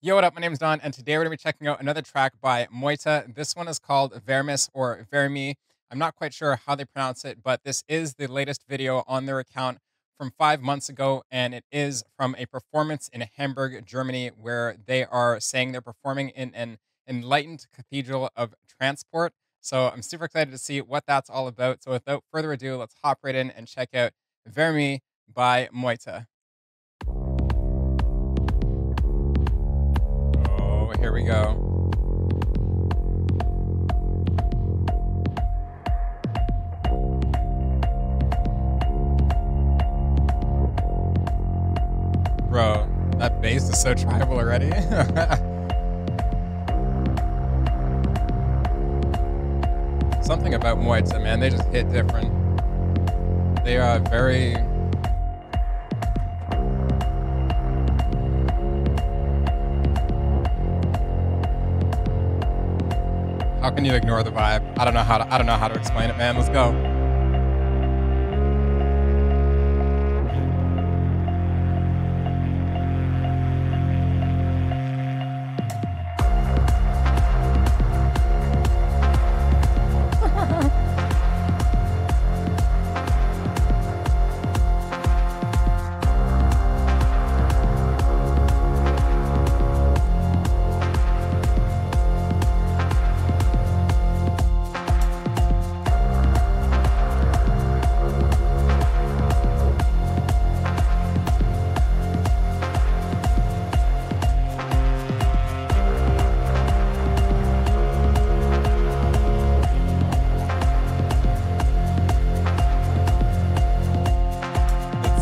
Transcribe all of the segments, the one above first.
Yo, what up? My name is Don, and today we're going to be checking out another track by Meute. This one is called Vermis or Vermi. I'm not quite sure how they pronounce it, but this is the latest video on their account from 5 months ago, and it is from a performance in Hamburg, Germany, where they are saying they're performing in an enlightened cathedral of transport. So I'm super excited to see what that's all about. So without further ado, let's hop right in and check out Vermi by Meute. Oh, here we go. Bro, that bass is so tribal already. Something about Meute, man, they just hit different. They are very... How can you ignore the vibe? I don't know how to explain it, man. Let's go.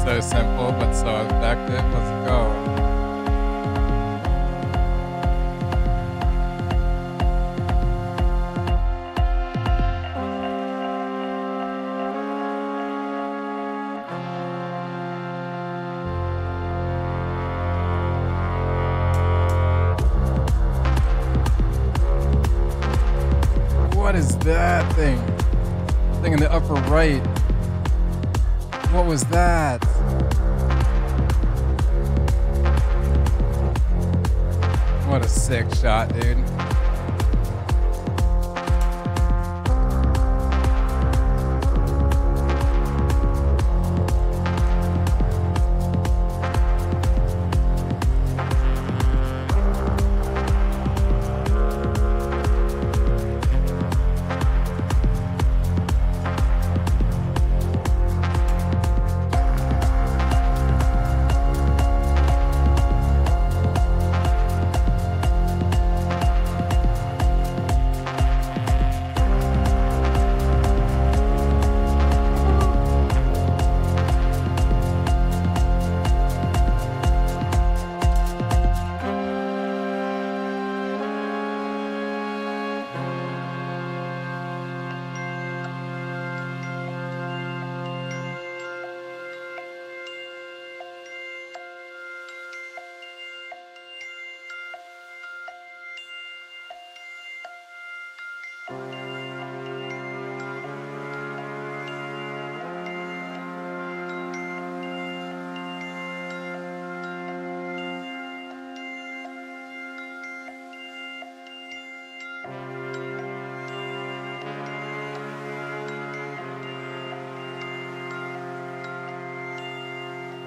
So simple, but so effective. Let's go. What is that thing? Thing in the upper right. What was that? What a sick shot, dude.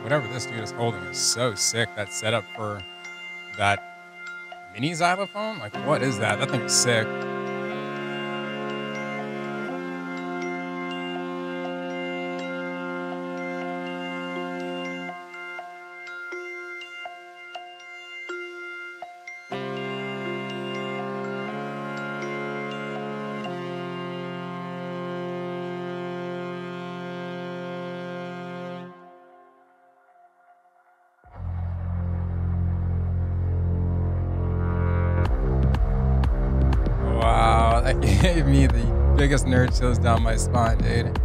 Whatever this dude is holding is so sick. That setup for that mini xylophone? Like, what is that? That thing is sick. That gave me the biggest nerd chills down my spine, dude.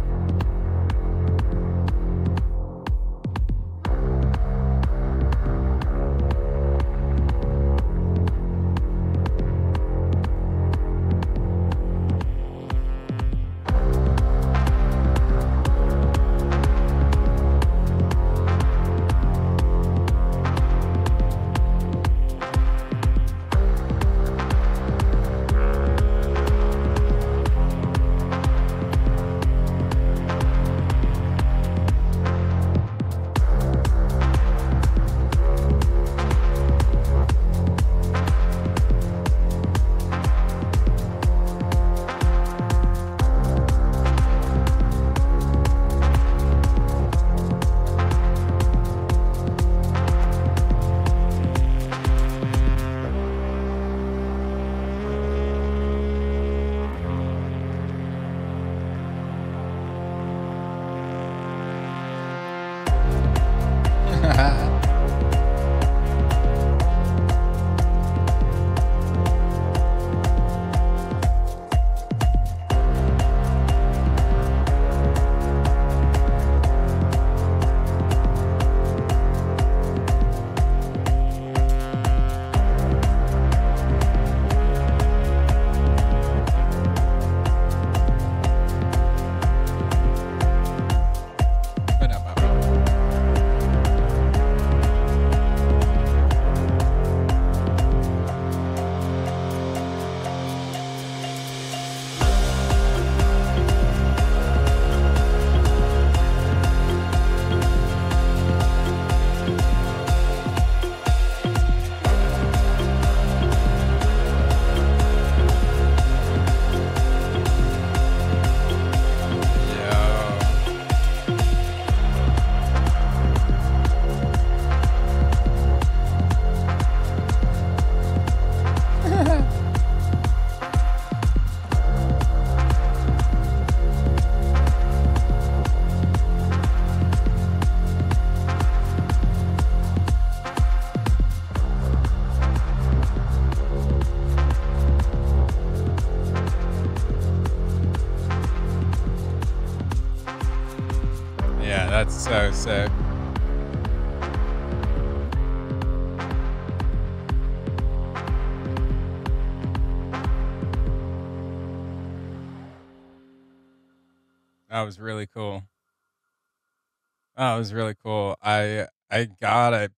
That's so sick. That was really cool. That was really cool. I gotta,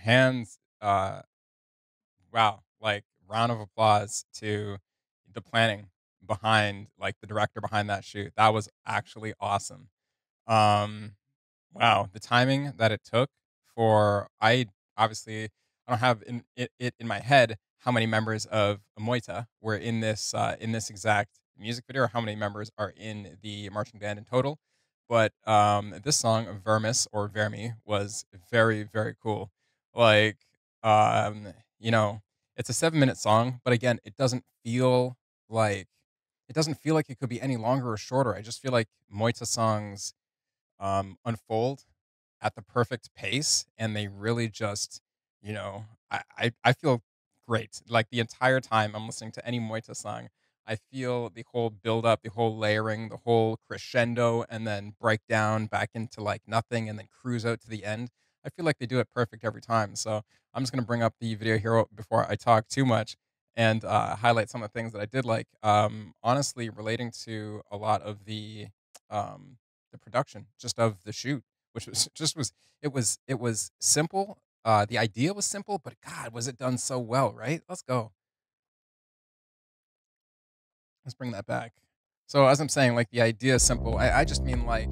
hands wow, like round of applause to the planning behind like the director behind that shoot. That was actually awesome. Um Wow, the timing that it took for I obviously I don't have it in my head how many members of Meute were in this exact music video or how many members are in the marching band in total. But this song Vermis or Vermi was very very cool. Like um you know, it's a 7-minute song, but again, like it doesn't feel like it could be any longer or shorter. I just feel like Meute songs unfold at the perfect pace, and they really just, I feel great. Like the entire time I'm listening to any Moita song, I feel the whole build up, the whole layering, the whole crescendo, and then break down back into like nothing, and then cruise out to the end. I feel like they do it perfect every time. So I'm just gonna bring up the video here before I talk too much and highlight some of the things that I did like. Honestly, relating to a lot of the production just of the shoot, which was just was it was simple. The idea was simple, but God, was it done so well, right? Let's go. Let's bring that back. So as I'm saying, like the idea is simple. I just mean like,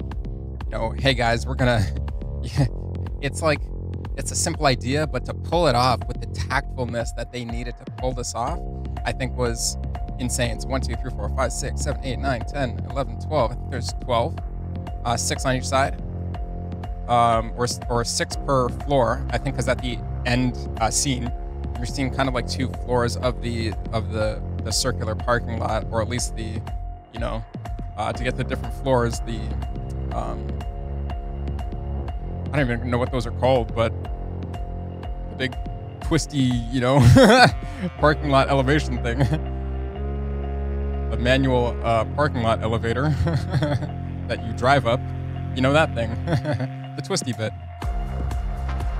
hey guys, we're gonna. Yeah, it's like it's a simple idea, but to pull it off with the tactfulness that they needed to pull this off, I think was insane. So 1, 2, 3, 4, 5, 6, 7, 8, 9, 10, 11, 12. I think there's 12. 6 on each side, or 6 per floor. I think because at the end scene, you're seeing kind of like 2 floors of the circular parking lot, or at least the, to get the different floors. I don't even know what those are called, but the big twisty, parking lot elevation thing, the manual parking lot elevator. That you drive up, that thing, the twisty bit.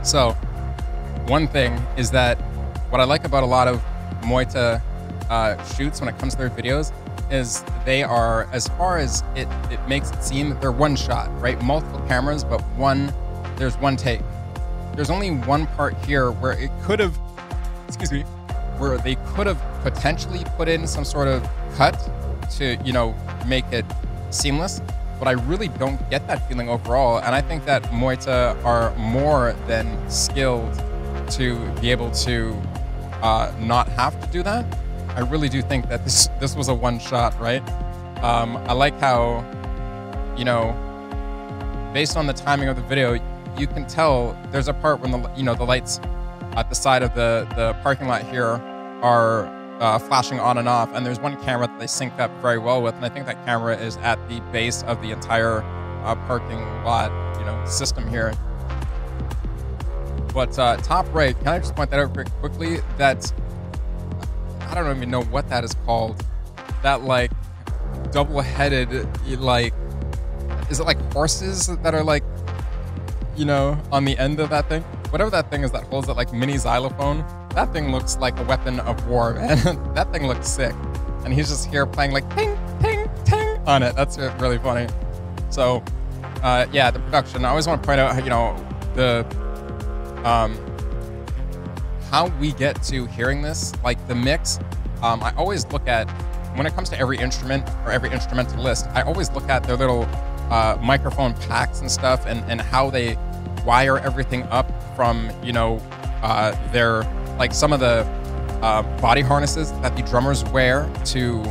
So, one thing is that what I like about a lot of Meute shoots when it comes to their videos is they are, as far as it makes it seem, they're one shot, right? Multiple cameras, but there's one take. There's only one part here where it could have, where they could have potentially put in some sort of cut to, make it seamless. But I really don't get that feeling overall, and I think that Meute are more than skilled to be able to not have to do that. I really do think that this was a one shot, right? I like how, based on the timing of the video, you can tell there's a part when the lights at the side of the parking lot here are flashing on and off, and there's one camera that they sync up very well with, and I think that camera is at the base of the entire parking lot, system here. But top right, can I just point that out very quickly? That I don't even know what that is called. That like double-headed, like, is it like horses that are like, on the end of that thing? Whatever that thing is that holds that like mini xylophone. That thing looks like a weapon of war, man. That thing looks sick. And he's just here playing like ping, ping, ting on it. That's really funny. So, yeah, the production. I always want to point out, how we get to hearing this, like the mix. I always look at, when it comes to every instrument or every instrumentalist, I always look at their little microphone packs and stuff, and how they wire everything up from, their, like some of the body harnesses that the drummers wear to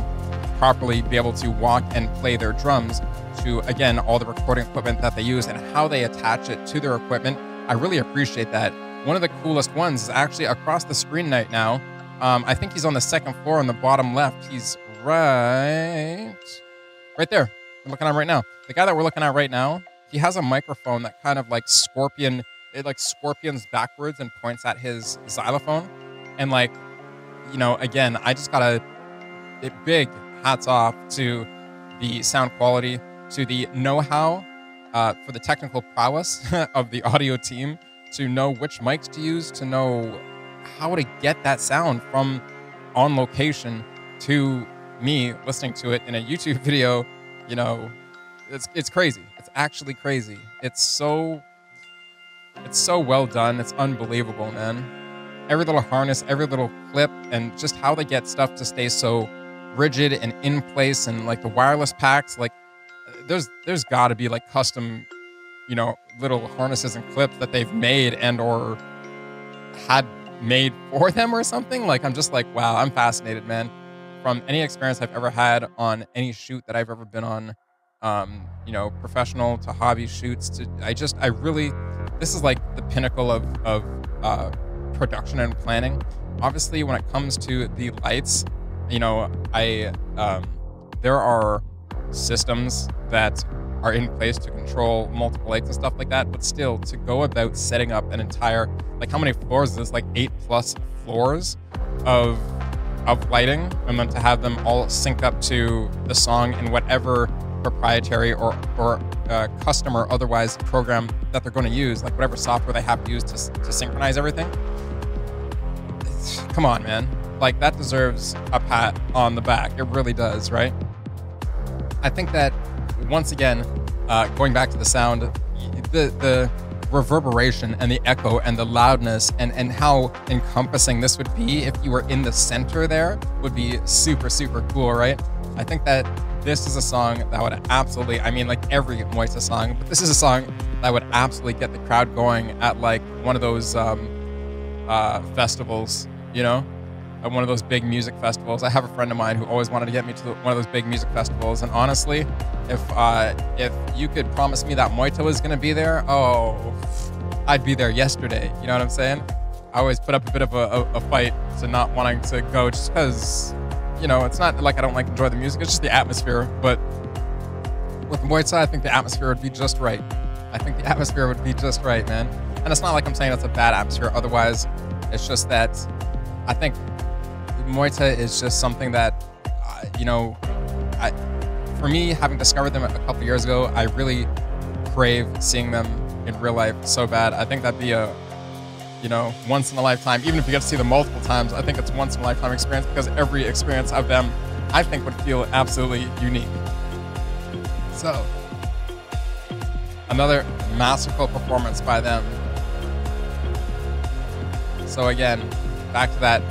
properly be able to walk and play their drums, to, again, all the recording equipment that they use and how they attach it to their equipment. I really appreciate that. One of the coolest ones is actually across the screen right now. I think he's on the 2nd floor on the bottom left. He's right there. We're looking at him right now. The guy that we're looking at right now, he has a microphone that kind of like scorpions backwards and points at his xylophone. And like, again, I just got a big hats off to the sound quality, to the know-how for the technical prowess of the audio team to know which mics to use, to know how to get that sound from on location to me listening to it in a YouTube video. You know, it's crazy. It's actually crazy. It's so well done. It's unbelievable, man. Every little harness, every little clip, and just how they get stuff to stay so rigid and in place, and like the wireless packs, like there's got to be like custom, little harnesses and clips that they've made and or had made for them or something. Like I'm just like, wow, I'm fascinated, man. From any experience I've ever had on any shoot that I've ever been on, professional to hobby shoots to, I really, this is like the pinnacle of production and planning. Obviously, when it comes to the lights, there are systems that are in place to control multiple lights and stuff like that, but still to go about setting up an entire, like how many floors is this? Like 8+ floors of lighting, and then to have them all sync up to the song in whatever proprietary or custom or otherwise program that they're going to use, like whatever software they have to use to synchronize everything. Come on, man. Like that deserves a pat on the back. It really does, right? I think that once again, going back to the sound, the reverberation and the echo and the loudness and how encompassing this would be if you were in the center there would be super, super cool, right? I think that this is a song that would absolutely, I mean, like every Meute song, but this is a song that would absolutely get the crowd going at like one of those festivals, at one of those big music festivals. I have a friend of mine who always wanted to get me to one of those big music festivals, and honestly, if you could promise me that Meute was going to be there, oh, I'd be there yesterday. You know what I'm saying? I always put up a bit of a fight to not wanting to go just because, it's not like I don't like to enjoy the music. It's just the atmosphere. But with Meute, I think the atmosphere would be just right. I think the atmosphere would be just right, man. And it's not like I'm saying it's a bad atmosphere. Otherwise, it's just that I think Meute is just something that, for me, having discovered them a couple years ago, I really crave seeing them in real life so bad. I think that'd be a, once in a lifetime. Even if you get to see them multiple times, I think it's once in a lifetime experience, because every experience of them, I think, would feel absolutely unique. So, another masterful performance by them. So again, back to that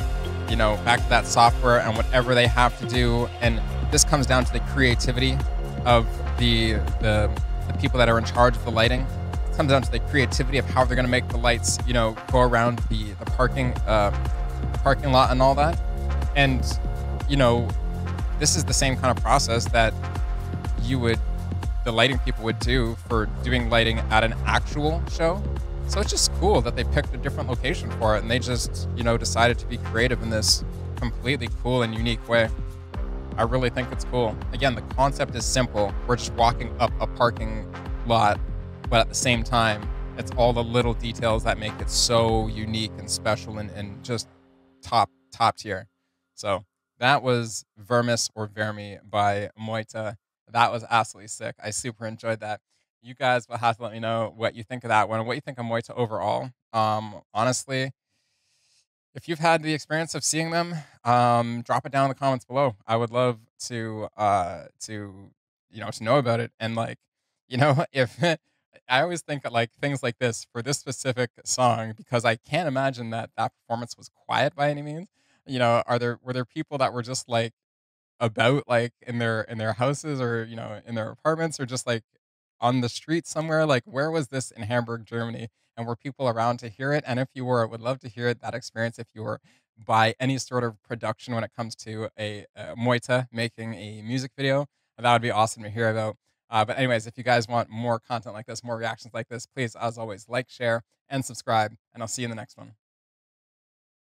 software and whatever they have to do, and this comes down to the creativity of the people that are in charge of the lighting. It comes down to the creativity of how they're going to make the lights, go around the parking lot and all that. And this is the same kind of process that the lighting people would do for doing lighting at an actual show. So it's just cool that they picked a different location for it, and they just, decided to be creative in this completely cool and unique way. I really think it's cool. Again, the concept is simple. We're just walking up a parking lot, but at the same time, it's all the little details that make it so unique and special and just top tier. So that was Vermis or Vermi by Meute. That was absolutely sick. I super enjoyed that. You guys will have to let me know what you think of that one, and what you think of Meute overall. Honestly, if you've had the experience of seeing them, drop it down in the comments below. I would love to know about it. And if I always think of like things like this for this specific song, because I can't imagine that performance was quiet by any means. Were there people that were just like about like in their houses, or in their apartments, or just like on the street somewhere? Like, where was this in Hamburg, Germany? And were people around to hear it? And if you were, I would love to hear that experience if you were by any sort of production when it comes to a Meute making a music video. That would be awesome to hear about. But anyways, if you guys want more content like this, more reactions like this, please, as always, like, share, and subscribe. And I'll see you in the next one.